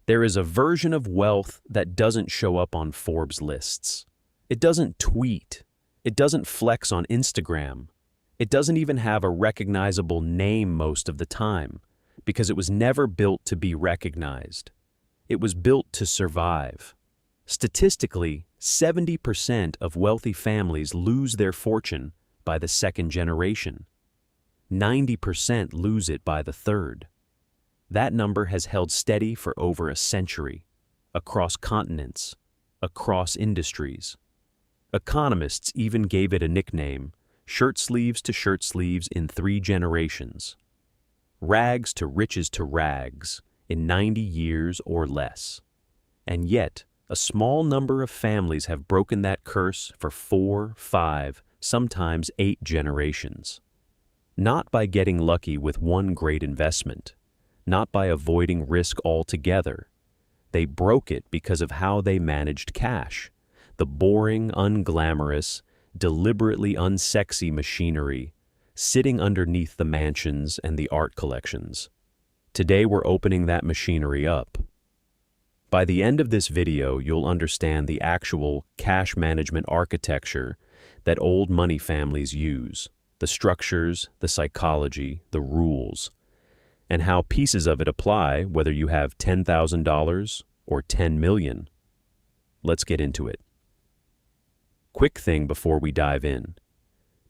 There is a version of wealth that doesn't show up on Forbes lists. It doesn't tweet. It doesn't flex on Instagram. It doesn't even have a recognizable name most of the time, because it was never built to be recognized. It was built to survive. Statistically, 70% of wealthy families lose their fortune by the second generation. 90% lose it by the third. That number has held steady for over a century, across continents, across industries. Economists even gave it a nickname, shirt sleeves to shirt sleeves in 3 generations. Rags to rags in 90 years or less. And yet, a small number of families have broken that curse for 4, 5, sometimes 8 generations. Not by getting lucky with one great investment, not by avoiding risk altogether. They broke it because of how they managed cash, the boring, unglamorous, deliberately unsexy machinery sitting underneath the mansions and the art collections. Today we're opening that machinery up. By the end of this video, you'll understand the actual cash management architecture that old money families use, the structures, the psychology, the rules, and how pieces of it apply whether you have $10,000 or $10 million. Let's get into it. Quick thing before we dive in.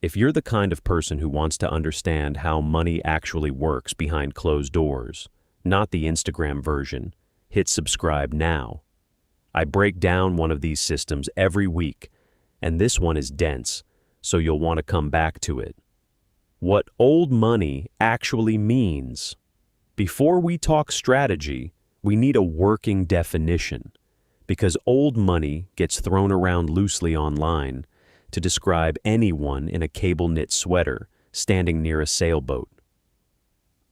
If you're the kind of person who wants to understand how money actually works behind closed doors, not the Instagram version, hit subscribe now. I break down one of these systems every week, and this one is dense, so you'll want to come back to it. What old money actually means. Before we talk strategy, we need a working definition, because old money gets thrown around loosely online to describe anyone in a cable-knit sweater standing near a sailboat.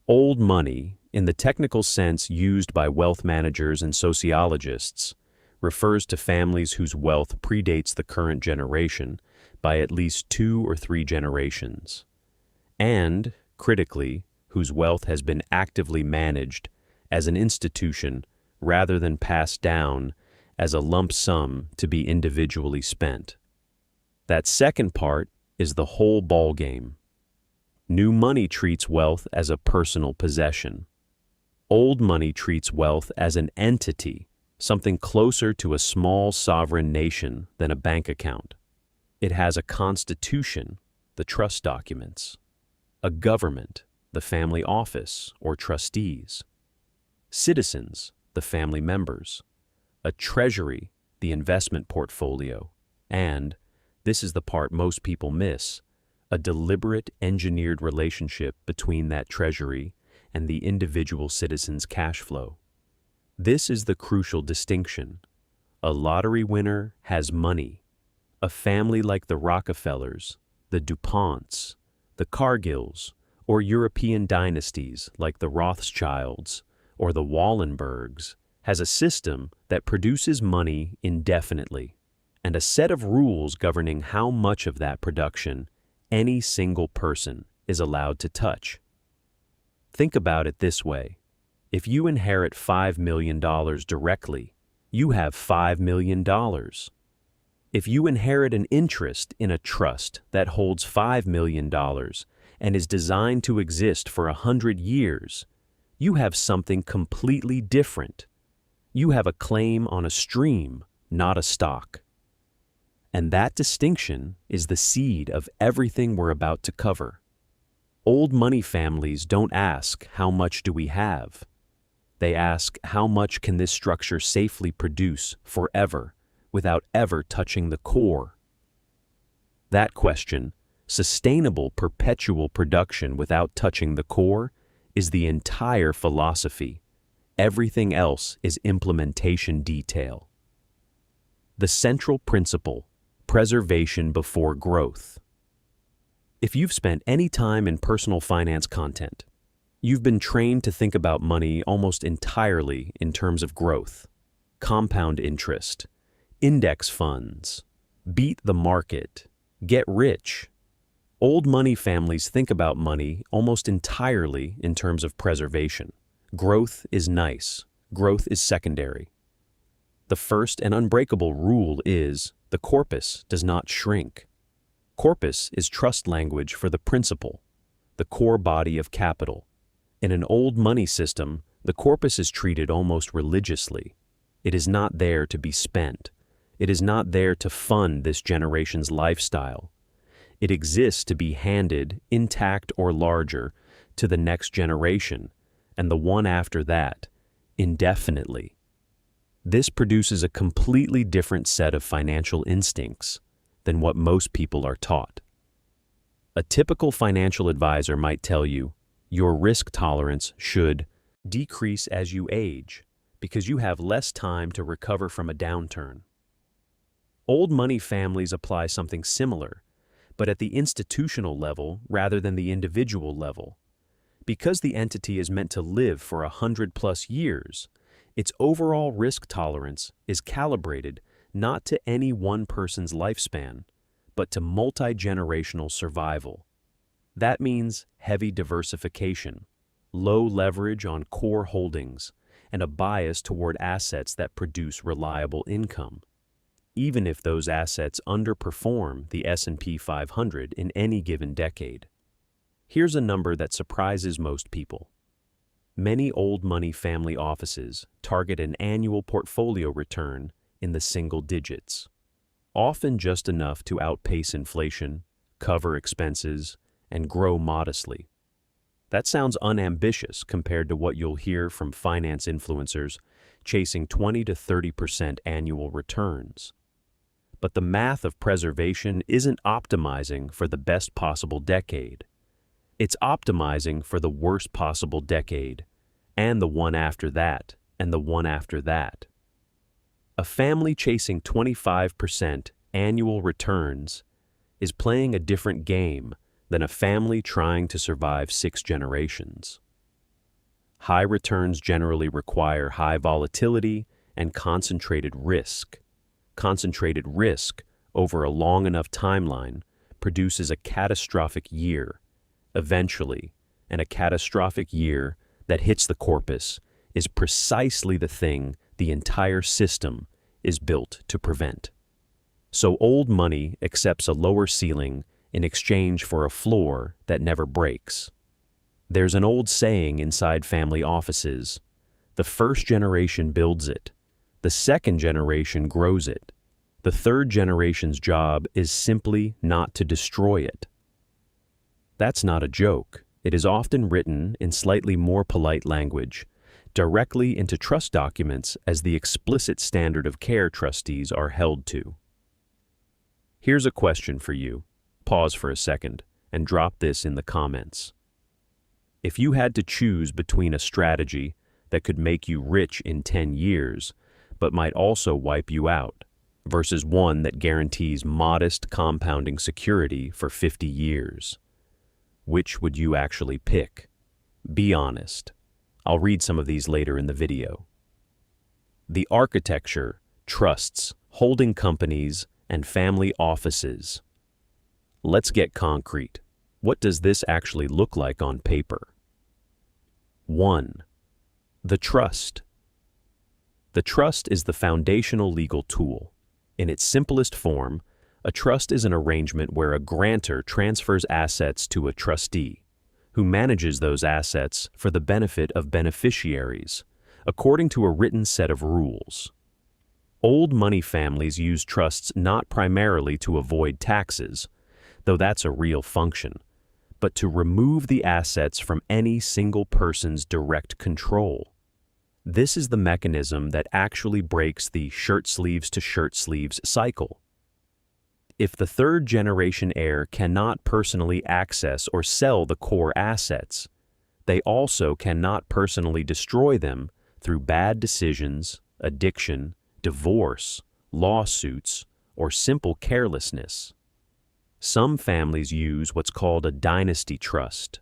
Old money, in the technical sense used by wealth managers and sociologists, refers to families whose wealth predates the current generation by at least 2 or 3 generations, and, critically, whose wealth has been actively managed as an institution rather than passed down as a lump sum to be individually spent. That second part is the whole ballgame. New money treats wealth as a personal possession. Old money treats wealth as an entity, something closer to a small sovereign nation than a bank account. It has a constitution, the trust documents, a government, the family office or trustees, citizens, the family members, a treasury, the investment portfolio, and, this is the part most people miss, a deliberate engineered relationship between that treasury and the individual citizen's cash flow. This is the crucial distinction. A lottery winner has money. A family like the Rockefellers, the Ponts, the Cargills, or European dynasties like the Rothschilds or the Wallenbergs has a system that produces money indefinitely, and a set of rules governing how much of that production any single person is allowed to touch. Think about it this way. If you inherit $5 million directly, you have $5 million. If you inherit an interest in a trust that holds $5 million and is designed to exist for 100 years, you have something completely different. You have a claim on a stream, not a stock. And that distinction is the seed of everything we're about to cover. Old money families don't ask, how much do we have? They ask, how much can this structure safely produce forever without ever touching the core? That question, sustainable perpetual production without touching the core, is the entire philosophy. Everything else is implementation detail. The central principle, preservation before growth. If you've spent any time in personal finance content, you've been trained to think about money almost entirely in terms of growth, compound interest, index funds, beat the market, get rich. Old money families think about money almost entirely in terms of preservation. Growth is nice. growth is secondary. The first and unbreakable rule is the corpus does not shrink. Corpus is trust language for the principal, the core body of capital. In an old money system, the corpus is treated almost religiously. It is not there to be spent. It is not there to fund this generation's lifestyle. It exists to be handed, intact or larger, to the next generation, and the one after that, indefinitely. This produces a completely different set of financial instincts than what most people are taught. A typical financial advisor might tell you, your risk tolerance should decrease as you age because you have less time to recover from a downturn. Old money families apply something similar, but at the institutional level rather than the individual level. Because the entity is meant to live for 100+ years, its overall risk tolerance is calibrated not to any one person's lifespan, but to multi-generational survival. That means heavy diversification, low leverage on core holdings, and a bias toward assets that produce reliable income, even if those assets underperform the S&P 500 in any given decade. Here's a number that surprises most people. Many old money family offices target an annual portfolio return in the single digits, often just enough to outpace inflation, cover expenses, and grow modestly. That sounds unambitious compared to what you'll hear from finance influencers chasing 20 to 30% annual returns. But the math of preservation isn't optimizing for the best possible decade. It's optimizing for the worst possible decade, and the one after that, and the one after that. A family chasing 25% annual returns is playing a different game than a family trying to survive 6 generations. High returns generally require high volatility and concentrated risk. Concentrated risk over a long enough timeline produces a catastrophic year, eventually, and a catastrophic year that hits the corpus is precisely the thing the entire system is built to prevent. So old money accepts a lower ceiling in exchange for a floor that never breaks. There's an old saying inside family offices: the first generation builds it, the second generation grows it, the third generation's job is simply not to destroy it. That's not a joke. It is often written in slightly more polite language, directly into trust documents as the explicit standard of care trustees are held to. Here's a question for you. Pause for a second and drop this in the comments. If you had to choose between a strategy that could make you rich in 10 years, but might also wipe you out, versus one that guarantees modest compounding security for 50 years, which would you actually pick? Be honest. I'll read some of these later in the video. The architecture, trusts, holding companies, and family offices. Let's get concrete. What does this actually look like on paper? 1. The trust. The trust is the foundational legal tool. In its simplest form, a trust is an arrangement where a grantor transfers assets to a trustee, who manages those assets for the benefit of beneficiaries, according to a written set of rules. Old money families use trusts not primarily to avoid taxes, though that's a real function, but to remove the assets from any single person's direct control. This is the mechanism that actually breaks the shirt sleeves to shirt sleeves cycle. If the third generation heir cannot personally access or sell the core assets, they also cannot personally destroy them through bad decisions, addiction, divorce, lawsuits, or simple carelessness. Some families use what's called a dynasty trust,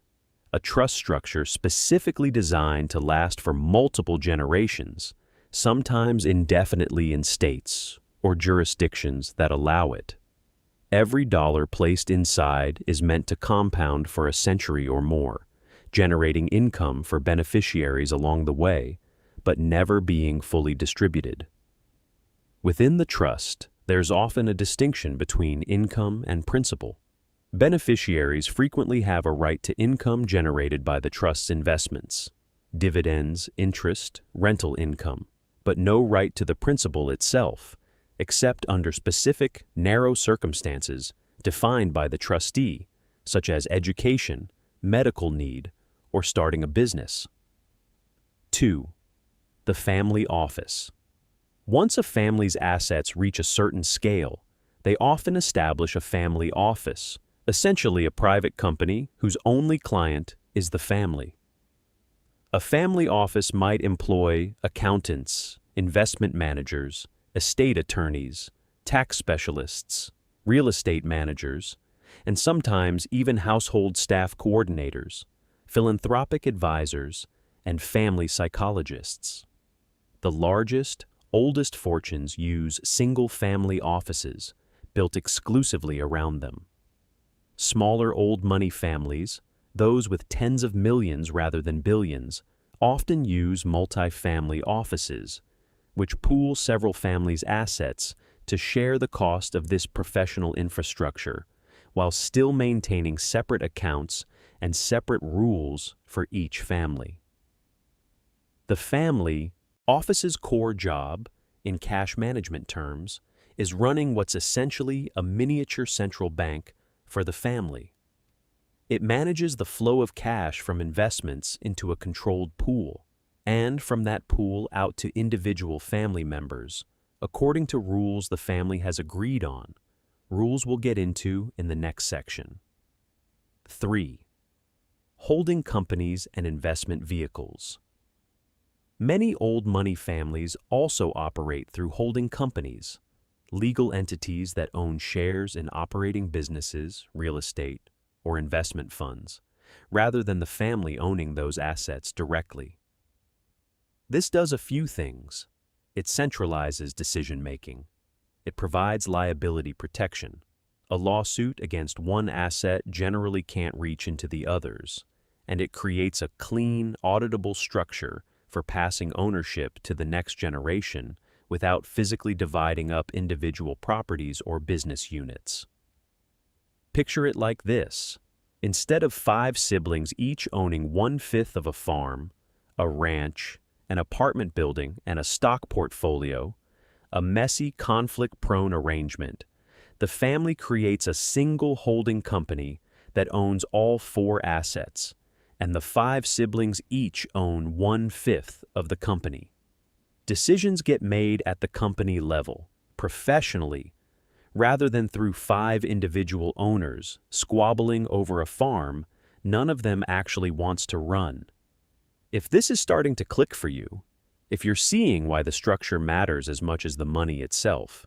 a trust structure specifically designed to last for multiple generations, sometimes indefinitely in states or jurisdictions that allow it. Every dollar placed inside is meant to compound for a century or more, generating income for beneficiaries along the way, but never being fully distributed. Within the trust, there's often a distinction between income and principal. Beneficiaries frequently have a right to income generated by the trust's investments, dividends, interest, rental income, but no right to the principal itself, except under specific, narrow circumstances defined by the trustee, such as education, medical need, or starting a business. 2. The family office. Once a family's assets reach a certain scale, they often establish a family office, essentially a private company whose only client is the family. A family office might employ accountants, investment managers, estate attorneys, tax specialists, real estate managers, and sometimes even household staff coordinators, philanthropic advisors, and family psychologists. The largest, oldest fortunes use single-family offices built exclusively around them. Smaller old money families, those with tens of millions rather than billions, often use multi-family offices, which pool several families' assets to share the cost of this professional infrastructure, while still maintaining separate accounts and separate rules for each family. The family office's core job, in cash management terms, is running what's essentially a miniature central bank for the family. It manages the flow of cash from investments into a controlled pool, and from that pool out to individual family members, according to rules the family has agreed on, rules we'll get into in the next section. 3. Holding companies and investment vehicles. Many old money families also operate through holding companies, legal entities that own shares in operating businesses, real estate, or investment funds, rather than the family owning those assets directly. This does a few things. It centralizes decision-making. It provides liability protection. A lawsuit against one asset generally can't reach into the others, and it creates a clean, auditable structure for passing ownership to the next generation without physically dividing up individual properties or business units. Picture it like this. Instead of 5 siblings each owning 1/5 of a farm, a ranch, an apartment building, and a stock portfolio, a messy, conflict-prone arrangement, the family creates a single holding company that owns all 4 assets, and the 5 siblings each own 1/5 of the company. Decisions get made at the company level, professionally, rather than through 5 individual owners squabbling over a farm none of them actually wants to run. If this is starting to click for you, if you're seeing why the structure matters as much as the money itself,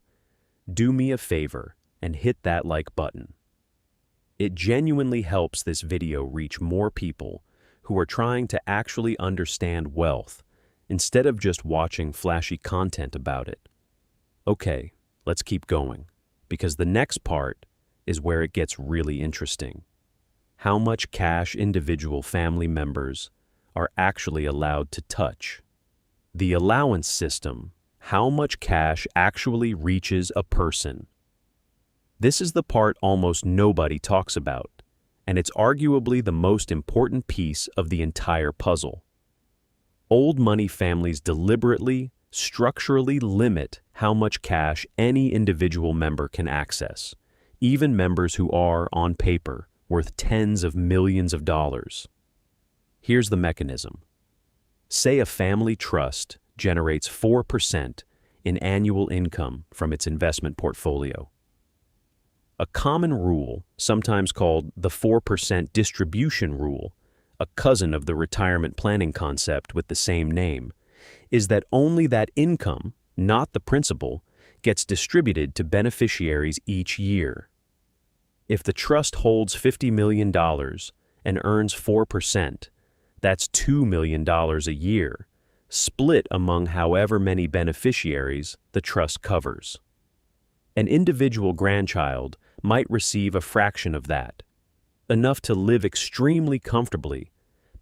do me a favor and hit that like button. It genuinely helps this video reach more people who are trying to actually understand wealth instead of just watching flashy content about it. Okay, let's keep going, because the next part is where it gets really interesting. How much cash individual family members are actually allowed to touch. The allowance system, how much cash actually reaches a person. This is the part almost nobody talks about, and it's arguably the most important piece of the entire puzzle. Old money families deliberately, structurally limit how much cash any individual member can access, even members who are, on paper, worth tens of millions of dollars. Here's the mechanism. Say a family trust generates 4% in annual income from its investment portfolio. A common rule, sometimes called the 4% distribution rule, a cousin of the retirement planning concept with the same name, is that only that income, not the principal, gets distributed to beneficiaries each year. If the trust holds $50 million and earns 4%, that's $2 million a year, split among however many beneficiaries the trust covers. An individual grandchild might receive a fraction of that, enough to live extremely comfortably,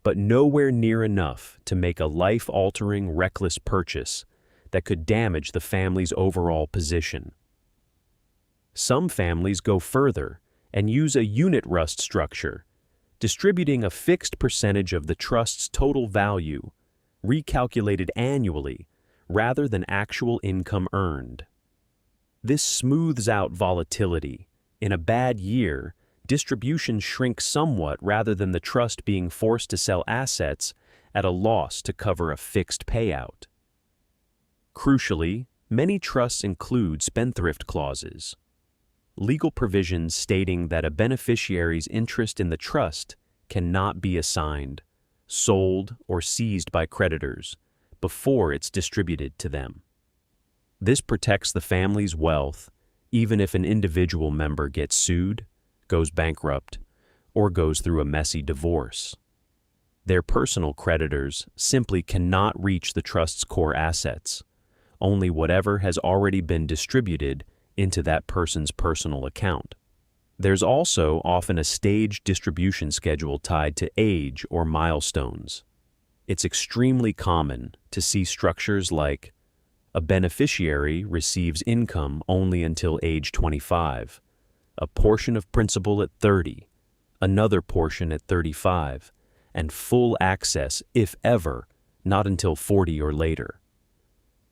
but nowhere near enough to make a life-altering, reckless purchase that could damage the family's overall position. Some families go further and use a unit trust structure, distributing a fixed percentage of the trust's total value, recalculated annually, rather than actual income earned. This smooths out volatility. In a bad year, distributions shrink somewhat rather than the trust being forced to sell assets at a loss to cover a fixed payout. Crucially, many trusts include spendthrift clauses, legal provisions stating that a beneficiary's interest in the trust cannot be assigned, sold, or seized by creditors before it's distributed to them. This protects the family's wealth even if an individual member gets sued, goes bankrupt, or goes through a messy divorce. Their personal creditors simply cannot reach the trust's core assets, only whatever has already been distributed into that person's personal account. There's also often a staged distribution schedule tied to age or milestones. It's extremely common to see structures like a beneficiary receives income only until age 25, a portion of principal at 30, another portion at 35, and full access, if ever, not until 40 or later.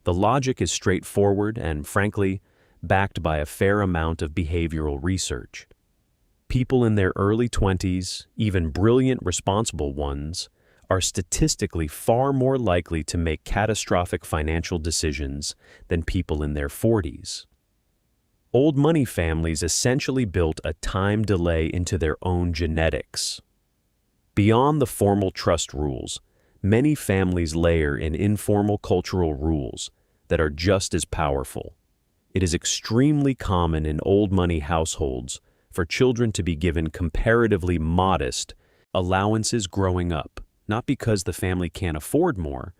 The logic is straightforward and, frankly, backed by a fair amount of behavioral research. People in their early 20s, even brilliant, responsible ones, are statistically far more likely to make catastrophic financial decisions than people in their 40s. Old money families essentially built a time delay into their own genetics. Beyond the formal trust rules, many families layer in informal cultural rules that are just as powerful. It is extremely common in old money households for children to be given comparatively modest allowances growing up, not because the family can't afford more,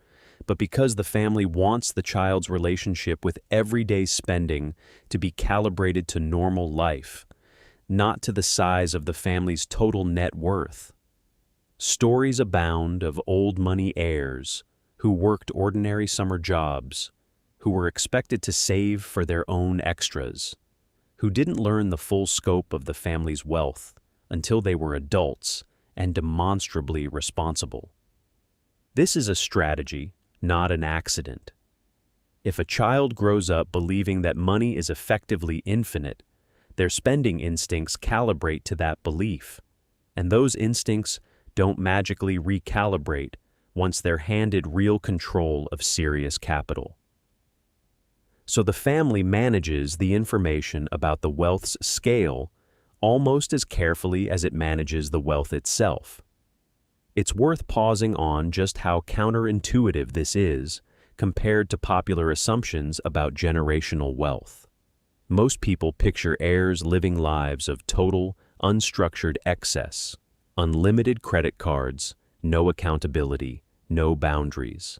but because the family wants the child's relationship with everyday spending to be calibrated to normal life, not to the size of the family's total net worth. Stories abound of old money heirs who worked ordinary summer jobs, who were expected to save for their own extras, who didn't learn the full scope of the family's wealth until they were adults and demonstrably responsible. This is a strategy, not an accident. If a child grows up believing that money is effectively infinite, their spending instincts calibrate to that belief, and those instincts don't magically recalibrate once they're handed real control of serious capital. So the family manages the information about the wealth's scale almost as carefully as it manages the wealth itself. It's worth pausing on just how counterintuitive this is compared to popular assumptions about generational wealth. Most people picture heirs living lives of total, unstructured excess, unlimited credit cards, no accountability, no boundaries.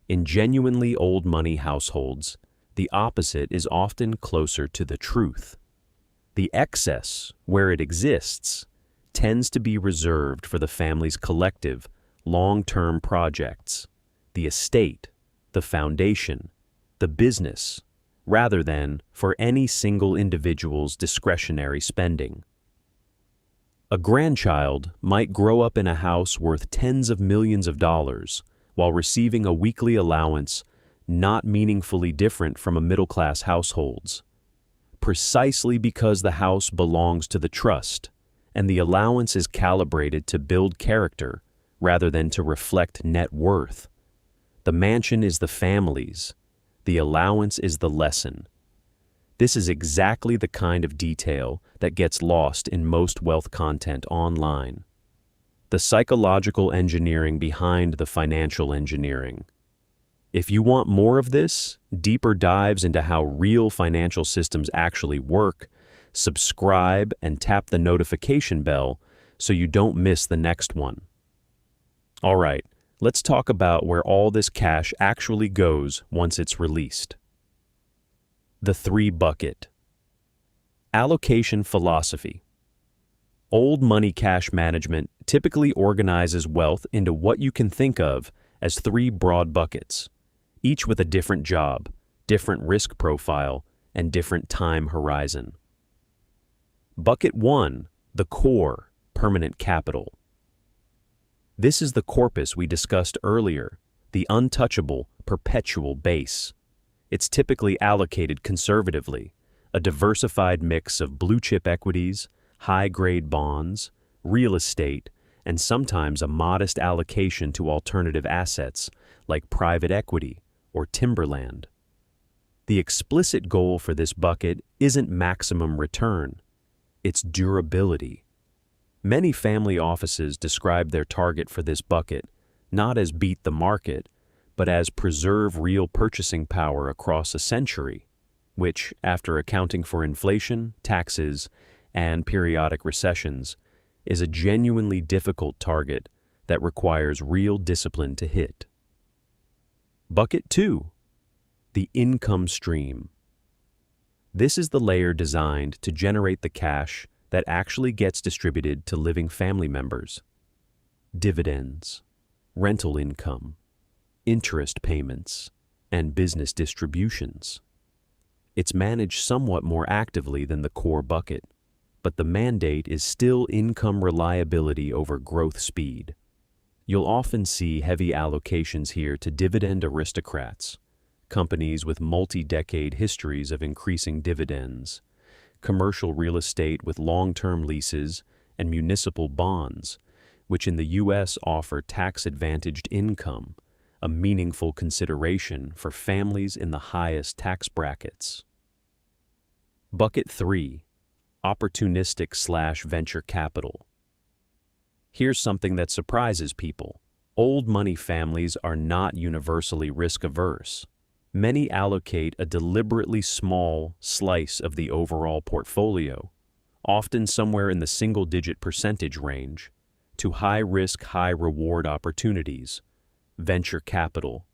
In genuinely old money households, the opposite is often closer to the truth. The excess, where it exists, tends to be reserved for the family's collective, long-term projects, the estate, the foundation, the business, rather than for any single individual's discretionary spending. A grandchild might grow up in a house worth tens of millions of dollars while receiving a weekly allowance not meaningfully different from a middle-class household's, precisely because the house belongs to the trust and the allowance is calibrated to build character rather than to reflect net worth. The mansion is the family's, the allowance is the lesson. This is exactly the kind of detail that gets lost in most wealth content online. The psychological engineering behind the financial engineering. If you want more of this, deeper dives into how real financial systems actually work, subscribe and tap the notification bell so you don't miss the next one. All right, let's talk about where all this cash actually goes once it's released. The three bucket. Allocation philosophy. Old money cash management typically organizes wealth into what you can think of as three broad buckets, each with a different job, different risk profile, and different time horizon. Bucket 1, the core, permanent capital. This is the corpus we discussed earlier, the untouchable, perpetual base. It's typically allocated conservatively, a diversified mix of blue-chip equities, high-grade bonds, real estate, and sometimes a modest allocation to alternative assets like private equity or timberland. The explicit goal for this bucket isn't maximum return, it's durability. Many family offices describe their target for this bucket not as beat the market, but as preserve real purchasing power across a century, which, after accounting for inflation, taxes, and periodic recessions, is a genuinely difficult target that requires real discipline to hit. Bucket 2, the income stream. This is the layer designed to generate the cash that actually gets distributed to living family members. Dividends, rental income, interest payments, and business distributions. It's managed somewhat more actively than the core bucket, but the mandate is still income reliability over growth speed. You'll often see heavy allocations here to dividend aristocrats, companies with multi-decade histories of increasing dividends, commercial real estate with long-term leases, and municipal bonds, which in the U.S. offer tax-advantaged income, a meaningful consideration for families in the highest tax brackets. Bucket 3, opportunistic/venture capital. Here's something that surprises people. Old money families are not universally risk-averse. Many allocate a deliberately small slice of the overall portfolio, often somewhere in the single-digit percentage range, to high-risk, high-reward opportunities, venture capital,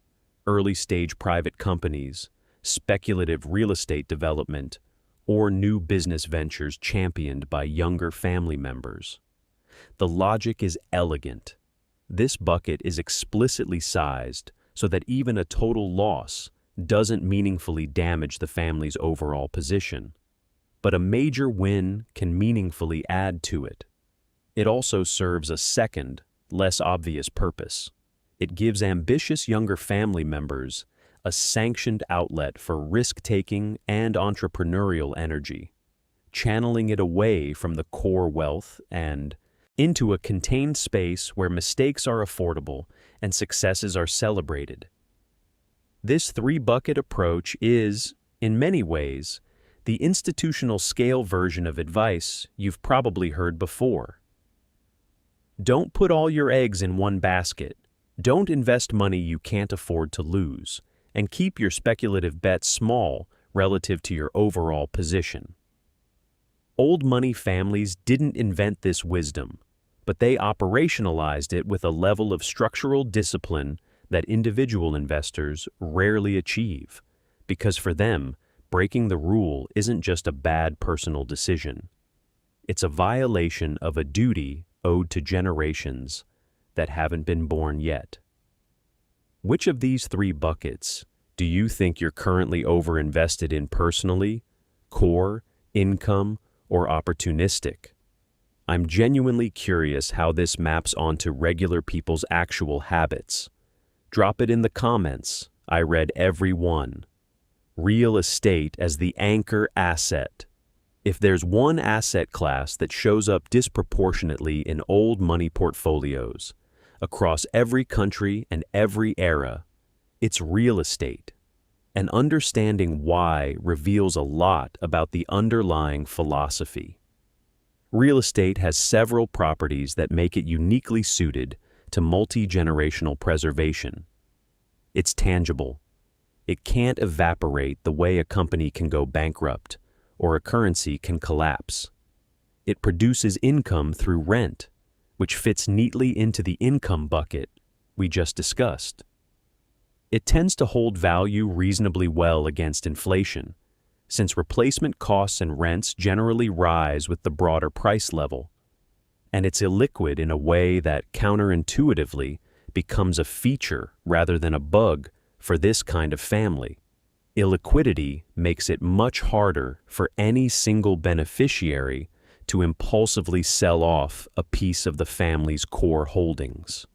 early-stage private companies, speculative real estate development, or new business ventures championed by younger family members. The logic is elegant. This bucket is explicitly sized so that even a total loss doesn't meaningfully damage the family's overall position, but a major win can meaningfully add to it. It also serves a second, less obvious purpose. It gives ambitious younger family members a sanctioned outlet for risk-taking and entrepreneurial energy, channeling it away from the core wealth and into a contained space where mistakes are affordable and successes are celebrated. This three-bucket approach is, in many ways, the institutional scale version of advice you've probably heard before. Don't put all your eggs in one basket. Don't invest money you can't afford to lose, and keep your speculative bets small relative to your overall position. Old money families didn't invent this wisdom, but they operationalized it with a level of structural discipline that individual investors rarely achieve, because for them, breaking the rule isn't just a bad personal decision. It's a violation of a duty owed to generations that haven't been born yet. Which of these three buckets do you think you're currently overinvested in personally, core, income, or opportunistic? I'm genuinely curious how this maps onto regular people's actual habits. Drop it in the comments. I read every one. Real estate as the anchor asset. If there's one asset class that shows up disproportionately in old money portfolios, across every country and every era, it's real estate. And understanding why reveals a lot about the underlying philosophy. Real estate has several properties that make it uniquely suited to multi-generational preservation. It's tangible. It can't evaporate the way a company can go bankrupt or a currency can collapse. It produces income through rent, which fits neatly into the income bucket we just discussed. It tends to hold value reasonably well against inflation, since replacement costs and rents generally rise with the broader price level. and it's illiquid in a way that counterintuitively becomes a feature rather than a bug for this kind of family. Illiquidity makes it much harder for any single beneficiary to impulsively sell off a piece of the family's core holdings.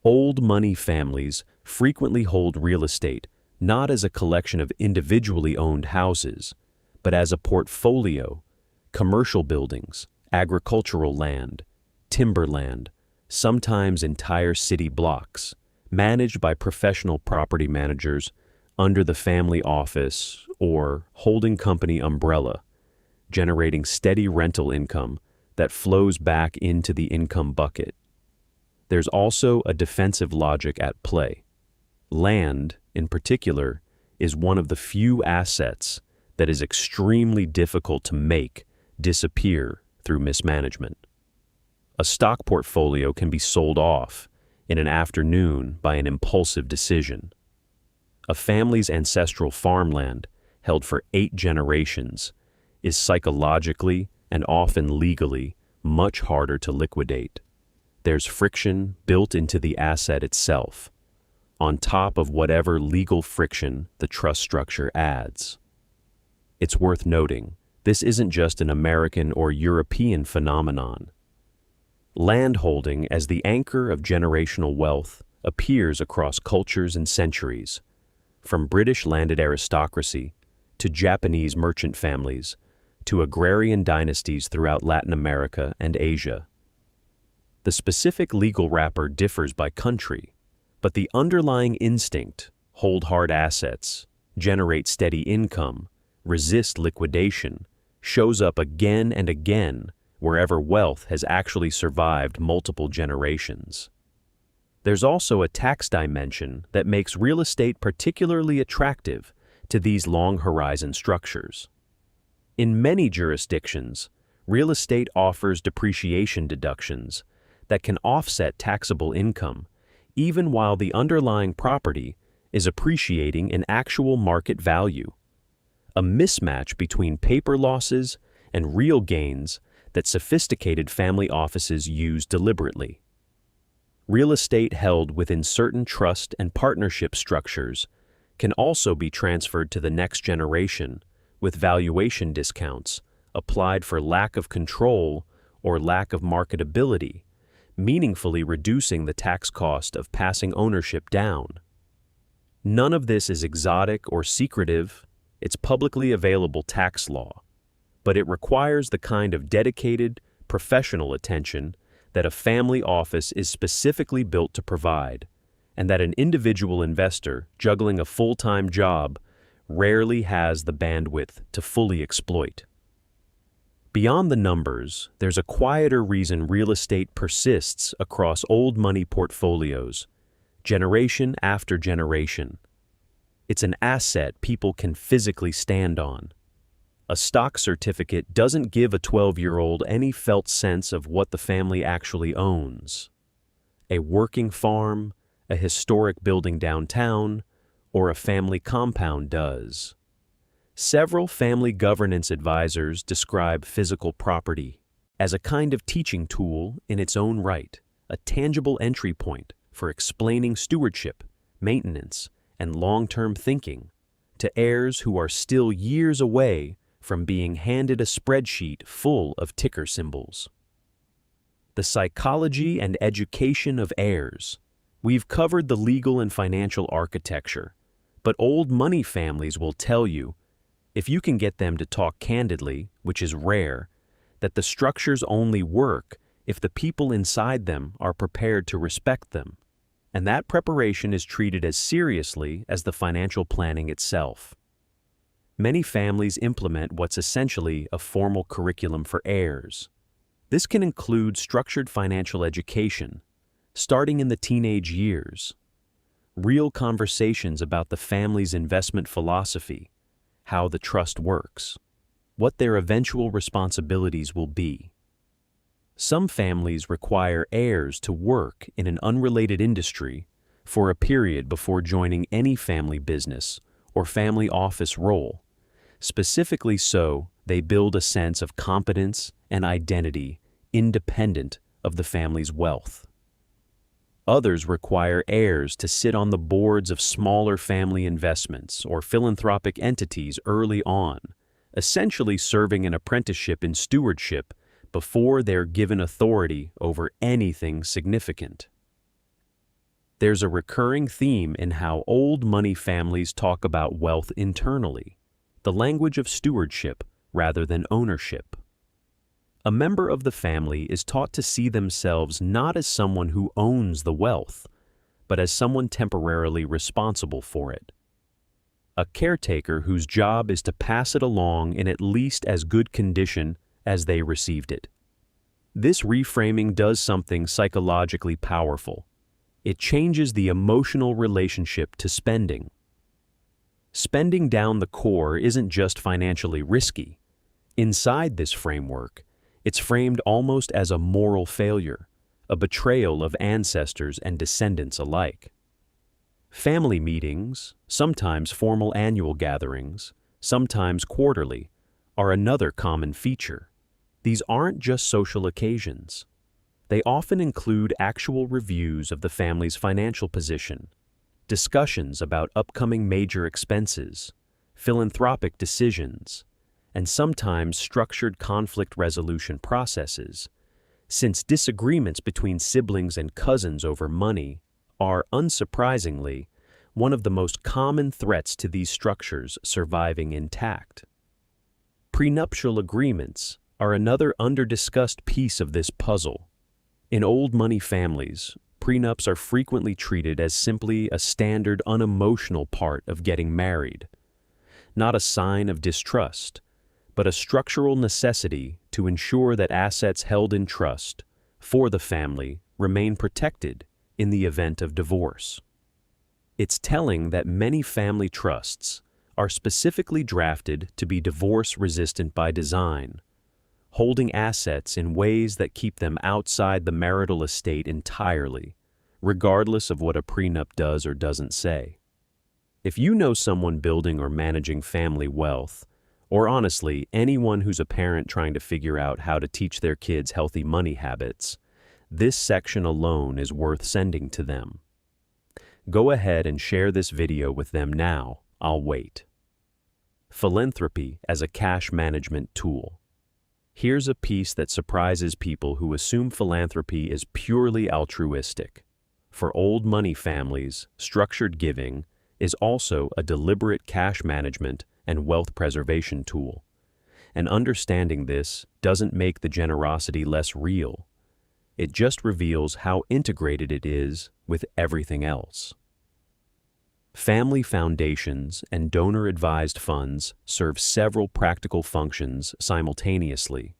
Old money families frequently hold real estate not as a collection of individually owned houses, but as a portfolio, commercial buildings, agricultural land, timberland, sometimes entire city blocks, managed by professional property managers under the family office or holding company umbrella, generating steady rental income that flows back into the income bucket. There's also a defensive logic at play. Land, in particular, is one of the few assets that is extremely difficult to make disappear through mismanagement. A stock portfolio can be sold off in an afternoon by an impulsive decision. A family's ancestral farmland, held for 8 generations, is psychologically and often legally much harder to liquidate. There's friction built into the asset itself, on top of whatever legal friction the trust structure adds. It's worth noting, this isn't just an American or European phenomenon. Landholding as the anchor of generational wealth appears across cultures and centuries, from British landed aristocracy to Japanese merchant families to agrarian dynasties throughout Latin America and Asia. The specific legal wrapper differs by country, but the underlying instinct, hold hard assets, generate steady income, resist liquidation, shows up again and again wherever wealth has actually survived multiple generations. There's also a tax dimension that makes real estate particularly attractive to these long horizon structures. In many jurisdictions, real estate offers depreciation deductions that can offset taxable income even while the underlying property is appreciating in actual market value. A mismatch between paper losses and real gains that sophisticated family offices use deliberately. Real estate held within certain trust and partnership structures can also be transferred to the next generation with valuation discounts applied for lack of control or lack of marketability, meaningfully reducing the tax cost of passing ownership down. None of this is exotic or secretive. It's publicly available tax law, but it requires the kind of dedicated, professional attention that a family office is specifically built to provide, and that an individual investor juggling a full-time job rarely has the bandwidth to fully exploit. Beyond the numbers, there's a quieter reason real estate persists across old money portfolios, generation after generation. It's an asset people can physically stand on. A stock certificate doesn't give a 12-year-old any felt sense of what the family actually owns. A working farm, a historic building downtown, or a family compound does. Several family governance advisors describe physical property as a kind of teaching tool in its own right, a tangible entry point for explaining stewardship, maintenance, and long-term thinking to heirs who are still years away from being handed a spreadsheet full of ticker symbols. The psychology and education of heirs. We've covered the legal and financial architecture, but old money families will tell you, if you can get them to talk candidly, which is rare, that the structures only work if the people inside them are prepared to respect them, and that preparation is treated as seriously as the financial planning itself. Many families implement what's essentially a formal curriculum for heirs. This can include structured financial education, starting in the teenage years, real conversations about the family's investment philosophy, how the trust works, what their eventual responsibilities will be. Some families require heirs to work in an unrelated industry for a period before joining any family business or family office role, specifically so they build a sense of competence and identity independent of the family's wealth. Others require heirs to sit on the boards of smaller family investments or philanthropic entities early on, essentially serving an apprenticeship in stewardship before they're given authority over anything significant. There's a recurring theme in how old money families talk about wealth internally, the language of stewardship rather than ownership. A member of the family is taught to see themselves not as someone who owns the wealth, but as someone temporarily responsible for it. A caretaker whose job is to pass it along in at least as good condition as they received it. This reframing does something psychologically powerful. It changes the emotional relationship to spending. Spending down the core isn't just financially risky. Inside this framework, it's framed almost as a moral failure, a betrayal of ancestors and descendants alike. Family meetings, sometimes formal annual gatherings, sometimes quarterly, are another common feature. These aren't just social occasions. They often include actual reviews of the family's financial position, discussions about upcoming major expenses, philanthropic decisions, and sometimes structured conflict resolution processes, since disagreements between siblings and cousins over money are, unsurprisingly, one of the most common threats to these structures surviving intact. Prenuptial agreements are another under-discussed piece of this puzzle. In old money families, prenups are frequently treated as simply a standard unemotional part of getting married, not a sign of distrust, but a structural necessity to ensure that assets held in trust for the family remain protected in the event of divorce. It's telling that many family trusts are specifically drafted to be divorce-resistant by design, holding assets in ways that keep them outside the marital estate entirely, regardless of what a prenup does or doesn't say. If you know someone building or managing family wealth, or honestly, anyone who's a parent trying to figure out how to teach their kids healthy money habits, this section alone is worth sending to them. Go ahead and share this video with them now. I'll wait. Philanthropy as a cash management tool. Here's a piece that surprises people who assume philanthropy is purely altruistic. For old money families, structured giving is also a deliberate cash management and wealth preservation tool. And understanding this doesn't make the generosity less real. It just reveals how integrated it is with everything else. Family foundations and donor-advised funds serve several practical functions simultaneously.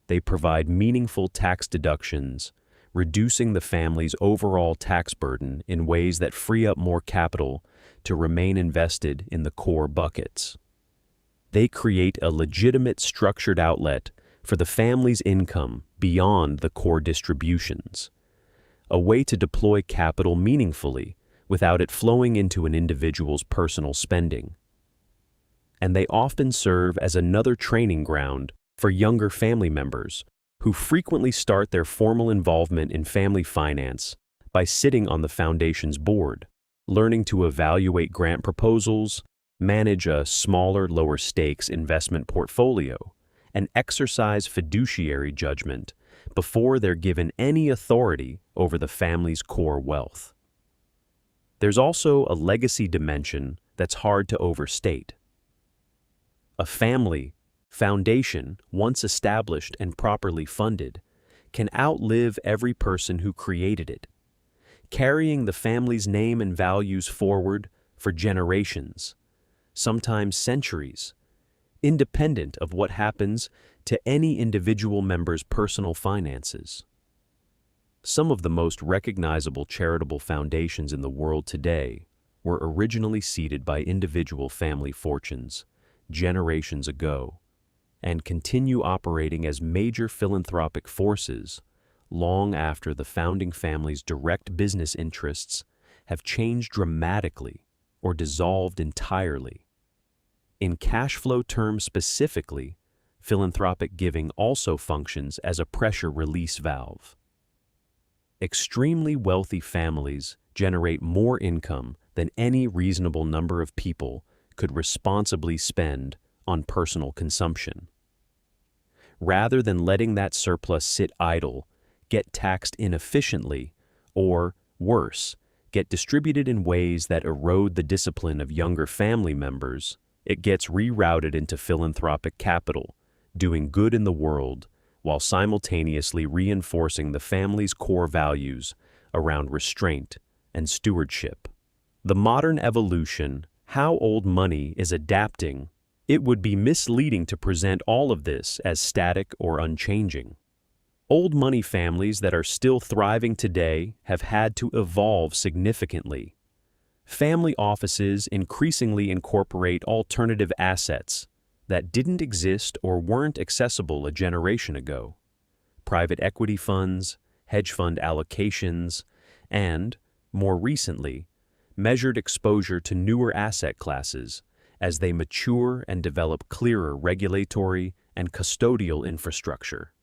They provide meaningful tax deductions, reducing the family's overall tax burden in ways that free up more capital to remain invested in the core buckets. They create a legitimate structured outlet for the family's income beyond the core distributions, a way to deploy capital meaningfully without it flowing into an individual's personal spending. And they often serve as another training ground for younger family members who frequently start their formal involvement in family finance by sitting on the foundation's board, learning to evaluate grant proposals, manage a smaller, lower-stakes investment portfolio, and exercise fiduciary judgment before they're given any authority over the family's core wealth. There's also a legacy dimension that's hard to overstate. A family foundation, once established and properly funded, can outlive every person who created it, carrying the family's name and values forward for generations, sometimes centuries, independent of what happens to any individual member's personal finances. Some of the most recognizable charitable foundations in the world today were originally seeded by individual family fortunes generations ago and continue operating as major philanthropic forces long after the founding family's direct business interests have changed dramatically or dissolved entirely. In cash flow terms specifically, philanthropic giving also functions as a pressure release valve. Extremely wealthy families generate more income than any reasonable number of people could responsibly spend on personal consumption. Rather than letting that surplus sit idle, get taxed inefficiently, or, worse, get distributed in ways that erode the discipline of younger family members, it gets rerouted into philanthropic capital, doing good in the world while simultaneously reinforcing the family's core values around restraint and stewardship. The modern evolution, how old money is adapting, it would be misleading to present all of this as static or unchanging. Old money families that are still thriving today have had to evolve significantly. Family offices increasingly incorporate alternative assets that didn't exist or weren't accessible a generation ago. Private equity funds, hedge fund allocations, and, more recently, measured exposure to newer asset classes as they mature and develop clearer regulatory and custodial infrastructure.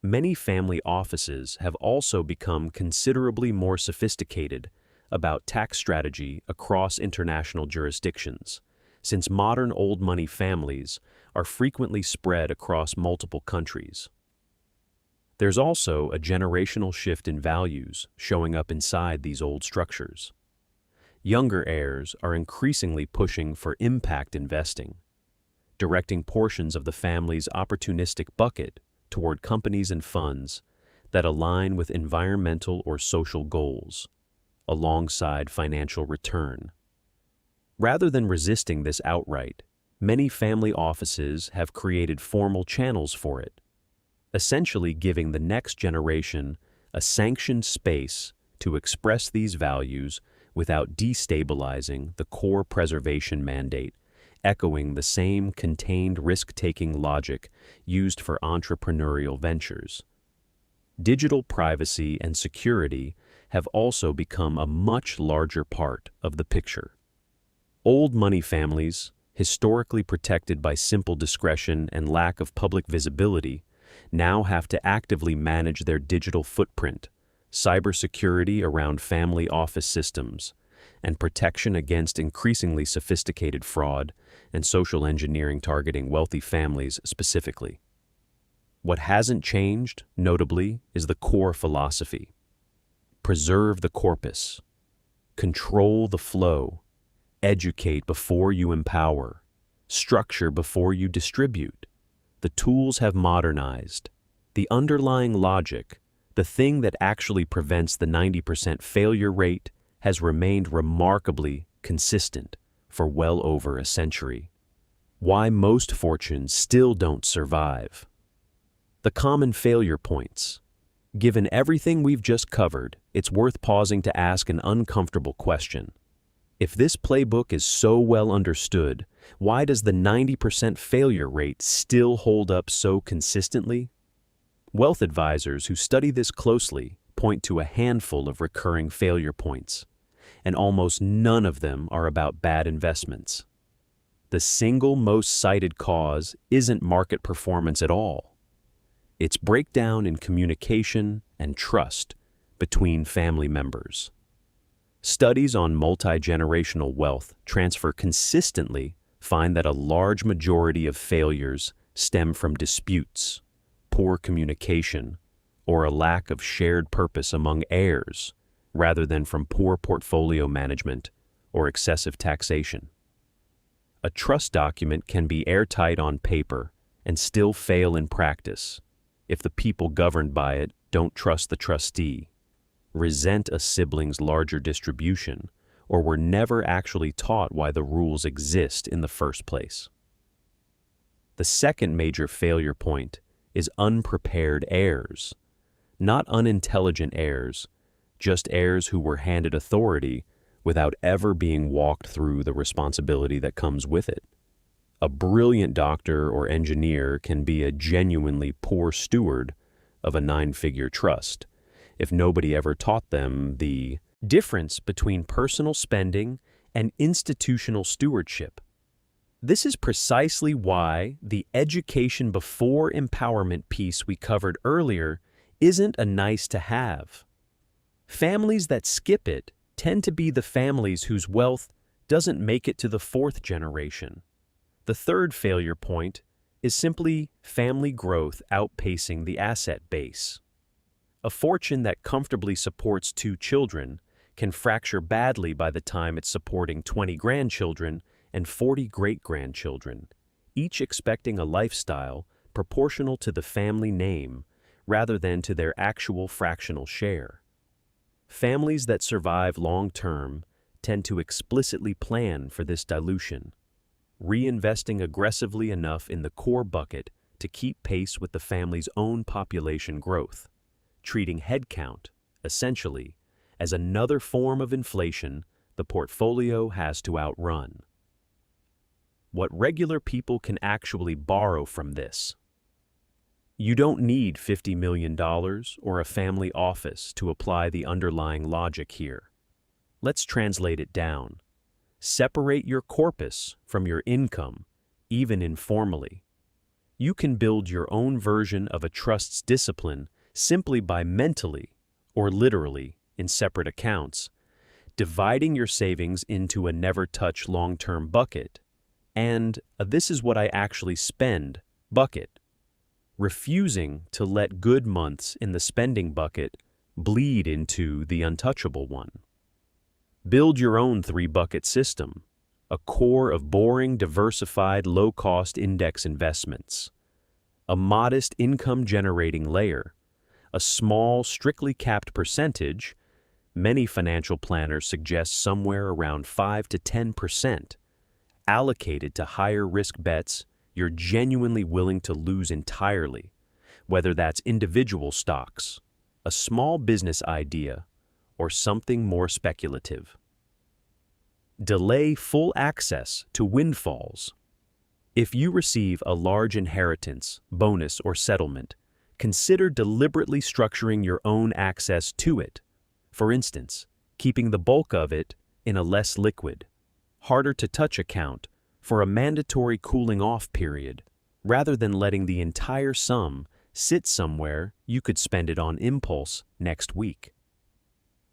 Many family offices have also become considerably more sophisticated about tax strategy across international jurisdictions, since modern old money families are frequently spread across multiple countries. There's also a generational shift in values showing up inside these old structures. Younger heirs are increasingly pushing for impact investing, directing portions of the family's opportunistic bucket toward companies and funds that align with environmental or social goals, alongside financial return. Rather than resisting this outright, many family offices have created formal channels for it, essentially giving the next generation a sanctioned space to express these values without destabilizing the core preservation mandate, echoing the same contained risk-taking logic used for entrepreneurial ventures. Digital privacy and security have also become a much larger part of the picture. Old money families, historically protected by simple discretion and lack of public visibility, now have to actively manage their digital footprint, cybersecurity around family office systems, and protection against increasingly sophisticated fraud and social engineering targeting wealthy families specifically. What hasn't changed, notably, is the core philosophy. Preserve the corpus. Control the flow. Educate before you empower. Structure before you distribute. The tools have modernized. The underlying logic, the thing that actually prevents the 90% failure rate, has remained remarkably consistent for well over a century. Why most fortunes still don't survive. The common failure points. Given everything we've just covered, it's worth pausing to ask an uncomfortable question. If this playbook is so well understood, why does the 90% failure rate still hold up so consistently? Wealth advisors who study this closely point to a handful of recurring failure points, and almost none of them are about bad investments. The single most cited cause isn't market performance at all. It's breakdown in communication and trust between family members. Studies on multi-generational wealth transfer consistently find that a large majority of failures stem from disputes, poor communication, or a lack of shared purpose among heirs, rather than from poor portfolio management or excessive taxation. A trust document can be airtight on paper and still fail in practice if the people governed by it don't trust the trustee, resent a sibling's larger distribution, or were never actually taught why the rules exist in the first place. The second major failure point is unprepared heirs. Not unintelligent heirs, just heirs who were handed authority without ever being walked through the responsibility that comes with it. A brilliant doctor or engineer can be a genuinely poor steward of a 9-figure trust if nobody ever taught them the difference between personal spending and institutional stewardship. This is precisely why the education before empowerment piece we covered earlier isn't a nice to have. Families that skip it tend to be the families whose wealth doesn't make it to the fourth generation. The third failure point is simply family growth outpacing the asset base. A fortune that comfortably supports 2 children can fracture badly by the time it's supporting 20 grandchildren and 40 great-grandchildren, each expecting a lifestyle proportional to the family name rather than to their actual fractional share. Families that survive long-term tend to explicitly plan for this dilution, reinvesting aggressively enough in the core bucket to keep pace with the family's own population growth, treating headcount, essentially, as another form of inflation the portfolio has to outrun. What regular people can actually borrow from this? You don't need $50 million or a family office to apply the underlying logic here. Let's translate it down. Separate your corpus from your income, even informally. You can build your own version of a trust's discipline simply by mentally, or literally, in separate accounts, dividing your savings into a never-touch long-term bucket and a "this is what I actually spend" bucket, refusing to let good months in the spending bucket bleed into the untouchable one. Build your own 3-bucket system, a core of boring, diversified, low-cost index investments, a modest income-generating layer, a small, strictly capped percentage, many financial planners suggest somewhere around 5 to 10%, allocated to higher-risk bets you're genuinely willing to lose entirely, whether that's individual stocks, a small business idea, or something more speculative. Delay full access to windfalls. If you receive a large inheritance, bonus, or settlement, consider deliberately structuring your own access to it. For instance, keeping the bulk of it in a less liquid, harder-to-touch account for a mandatory cooling-off period, rather than letting the entire sum sit somewhere you could spend it on impulse next week.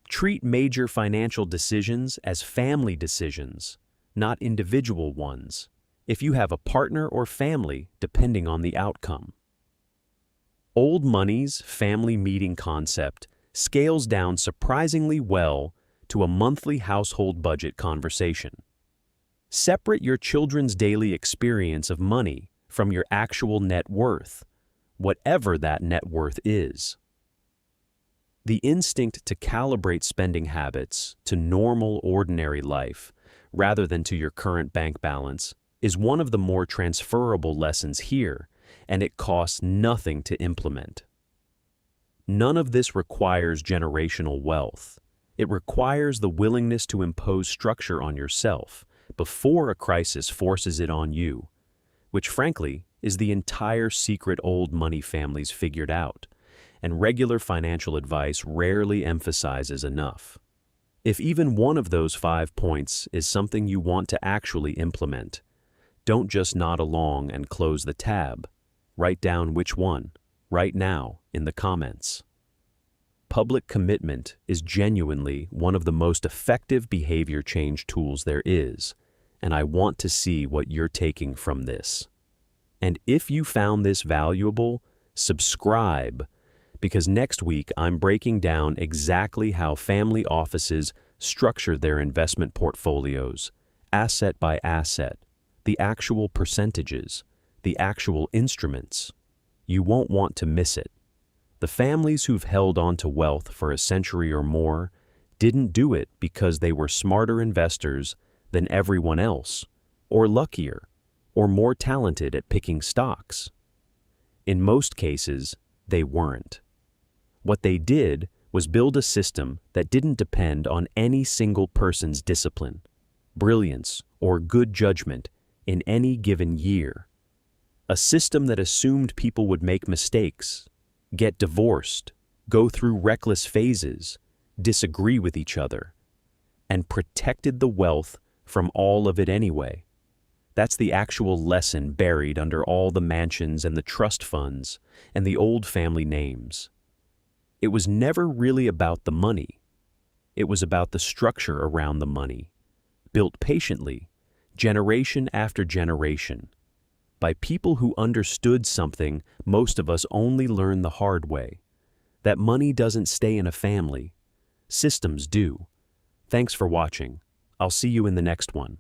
Treat major financial decisions as family decisions, not individual ones, if you have a partner or family depending on the outcome. Old money's family meeting concept scales down surprisingly well to a monthly household budget conversation. Separate your children's daily experience of money from your actual net worth, whatever that net worth is. The instinct to calibrate spending habits to normal, ordinary life, rather than to your current bank balance, is one of the more transferable lessons here, and it costs nothing to implement. None of this requires generational wealth. It requires the willingness to impose structure on yourself before a crisis forces it on you, which frankly is the entire secret old money families figured out, and regular financial advice rarely emphasizes enough. If even one of those 5 points is something you want to actually implement, don't just nod along and close the tab. Write down which one, right now, in the comments. Public commitment is genuinely one of the most effective behavior change tools there is, and I want to see what you're taking from this. And if you found this valuable, subscribe, because next week I'm breaking down exactly how family offices structure their investment portfolios, asset by asset, the actual percentages, the actual instruments. You won't want to miss it. The families who've held on to wealth for a century or more didn't do it because they were smarter investors than everyone else, or luckier, or more talented at picking stocks. In most cases, they weren't. What they did was build a system that didn't depend on any single person's discipline, brilliance, or good judgment in any given year. A system that assumed people would make mistakes, get divorced, go through reckless phases, disagree with each other, and protected the wealth from all of it anyway. That's the actual lesson buried under all the mansions and the trust funds and the old family names. It was never really about the money. It was about the structure around the money, built patiently, generation after generation, by people who understood something most of us only learn the hard way, that money doesn't stay in a family. Systems do. Thanks for watching. I'll see you in the next one.